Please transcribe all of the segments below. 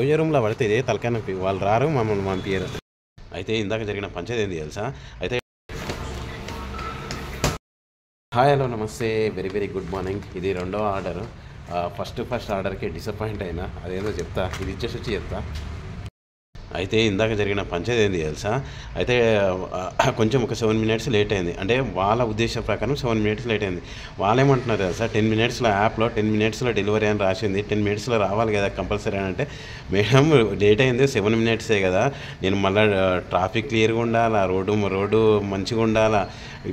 పూజ రూమ్లో పడితే ఇదే తలకాయ నొప్పి. వాళ్ళు రారు, మమ్మల్ని పంపించరు. అయితే ఇందాక జరిగిన పంచాయతీ ఏంది తెలుసా? అయితే హాయ్, హలో, నమస్తే, వెరీ వెరీ గుడ్ మార్నింగ్. ఇది రెండవ ఆర్డర్. ఫస్ట్ ఆర్డర్కి డిసప్పాయింట్ అయినా. అదేందో చెప్తా, ఇది ఇచ్చేసి వచ్చి చెప్తా. అయితే ఇందాక జరిగిన పంచాయతీ ఏంది తెలుసా? అయితే కొంచెం ఒక 7 minutes లేట్ అయింది. అంటే వాళ్ళ ఉద్దేశం ప్రకారం 7 minutes లేట్ అయింది. వాళ్ళు ఏమంటున్నారు తెలుసా? 10 minutesలో యాప్లో 10 minutesలో డెలివరీ అని రాసింది, 10 minutesలో రావాలి కదా కంపల్సరీ అని. అంటే మేడం లేట్ అయింది, 7 minutesే కదా, నేను మళ్ళీ ట్రాఫిక్ క్లియర్గా ఉండాలా, రోడ్డు మంచిగా ఉండాలా,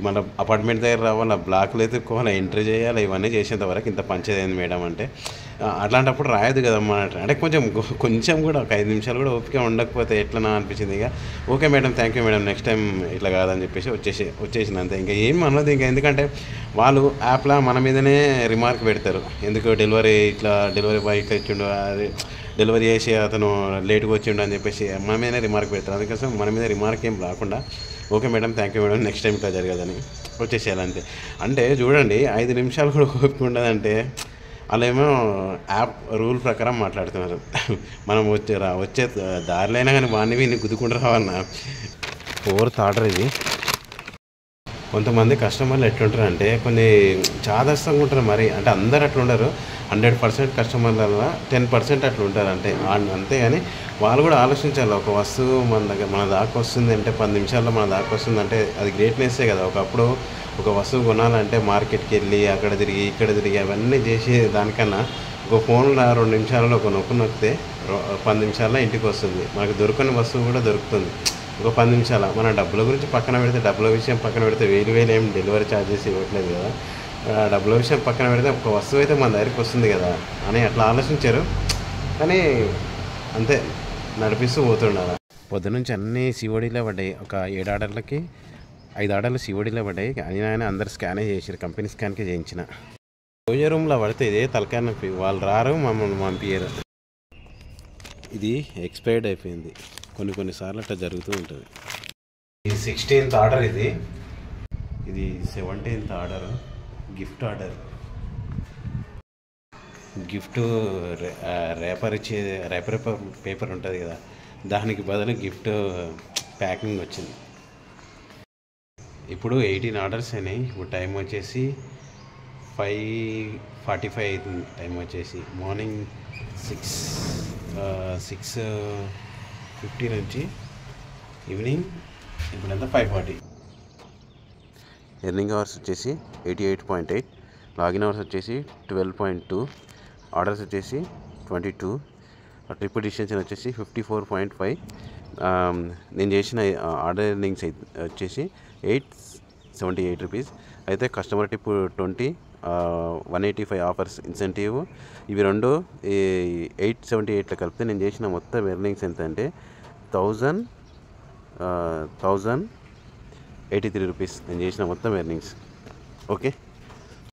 మన అపార్ట్మెంట్ దగ్గర రావాలా, బ్లాక్లు ఎత్తుక్కోవాలా, ఎంట్రీ చేయాలి, ఇవన్నీ చేసేంత వరకు ఇంత పంచాయతీ అయింది మేడం. అంటే అట్లాంటప్పుడు రాయదు కదమ్మా అంటే కొంచెం కూడా ఒక 5 నిమిషాలు కూడా ఓపిక ఉండకపోతే ఎట్లనా అనిపించింది. ఇక okay madam, thank you madam, next time ఇట్లా కాదని చెప్పేసి వచ్చేసింది అంతే. ఇంకా ఏం అనలేదు. ఇంకా ఎందుకంటే వాళ్ళు యాప్లో మన మీదనే రిమార్క్ పెడతారు, ఎందుకు డెలివరీ బాయ్ ఇట్లా ఇచ్చిండు, అది డెలివరీ చేసి అతను లేట్గా వచ్చిండు అని చెప్పేసి మన మీదనే రిమార్క్ పెడతారు. అందుకోసం మన మీద రిమార్క్ ఏం రాకుండా okay madam, thank you madam, next time ఇట్లా జరగదని వచ్చేసేయాలంతే. అంటే చూడండి, 5 నిమిషాలు కూడా ఓపిక ఉండదంటే వాళ్ళేమో యాప్ రూల్ ప్రకారం మాట్లాడుతున్నారు. మనం వచ్చే దారిలో అయినా కానీ వాడిని గుద్దుకుంటూ రావాలన్నా. 4th ఆర్డర్ ఇది. కొంతమంది కస్టమర్లు ఎట్లుంటారు అంటే కొన్ని చాదస్తంగా ఉంటారు మరి. అంటే అందరు అట్లా ఉండరు, 100% కస్టమర్లలో 10% అట్లా ఉంటారు అంటే. అంతేగాని వాళ్ళు కూడా ఆలోచించాలి. ఒక వస్తువు మన దాకా వస్తుంది అంటే 10 నిమిషాల్లో మన దాకా వస్తుంది అంటే అది గ్రేట్నెస్సే కదా. ఒకప్పుడు ఒక వస్తువు కొనాలంటే మార్కెట్కి వెళ్ళి అక్కడ తిరిగి ఇక్కడ తిరిగి అవన్నీ చేసి దానికన్నా ఒక ఫోన్లో 2 నిమిషాలలో ఒక నొక్కితే 10 నిమిషాల్లో ఇంటికి వస్తుంది. మనకు దొరకని వస్తువు కూడా దొరుకుతుంది ఒక 10 నిమిషాల. మన డబ్బుల గురించి పక్కన పెడితే, డబ్బుల విషయం పక్కన పెడితే, వేలు ఏం డెలివరీ ఛార్జెస్ ఇవ్వట్లేదు కదా. డబ్బుల విషయం పక్కన పెడితే ఒక వస్తువు అయితే మన దగ్గరికి వస్తుంది కదా అని అట్లా ఆలోచించారు. కానీ అంతే నడిపిస్తూ పోతుండాలి. పొద్దునుంచి అన్నీ సిఓడీలో పడ్డాయి. ఒక 7 ఆర్డర్లకి 5 ఆర్డర్లు సిఓడీలో పడ్డాయి. ఆయన అందరు స్కానే చేసారు, కంపెనీ స్కాన్కే చేయించిన. పూజ రూమ్లో పడితే ఇదే తలకాయ నొప్పి. వాళ్ళు రారు, మమ్మల్ని పంపించరు. ఇది ఎక్స్పైర్డ్ అయిపోయింది. కొన్నిసార్లు అట్లా జరుగుతూ ఉంటుంది. ఇది 16th ఆర్డర్. ఇది 17th order. Gift order. Gift wrapper paper ఉంటుంది కదా, దానికి బదులు గిఫ్ట్ ప్యాకింగ్ వచ్చింది. ఇప్పుడు 18 ఆర్డర్స్ అయినాయి. ఇప్పుడు టైం వచ్చేసి 5:45 అవుతుంది. టైం వచ్చేసి మార్నింగ్ 6:50 నుంచి ఈవినింగ్ ఇప్పుడంతా 5:40. ఎర్నింగ్ అవర్స్ వచ్చేసి 88.8, లాగిన్ అవర్స్ వచ్చేసి 12.2, ఆర్డర్స్ వచ్చేసి 22, ట్రిపుల్ డిస్టెన్షన్ వచ్చేసి 54.5. నేను చేసిన ఆర్డర్ ఎర్నింగ్స్ వచ్చేసి 878 రూపీస్. అయితే కస్టమర్ టిప్ 20, 185 ఆఫర్స్ ఇన్సెంటివ్. ఇవి రెండు 878లో కలిపితే నేను చేసిన మొత్తం ఎర్నింగ్స్ ఎంత అంటే 1083 రూపీస్ నేను చేసిన మొత్తం ఎర్నింగ్స్. ఓకే.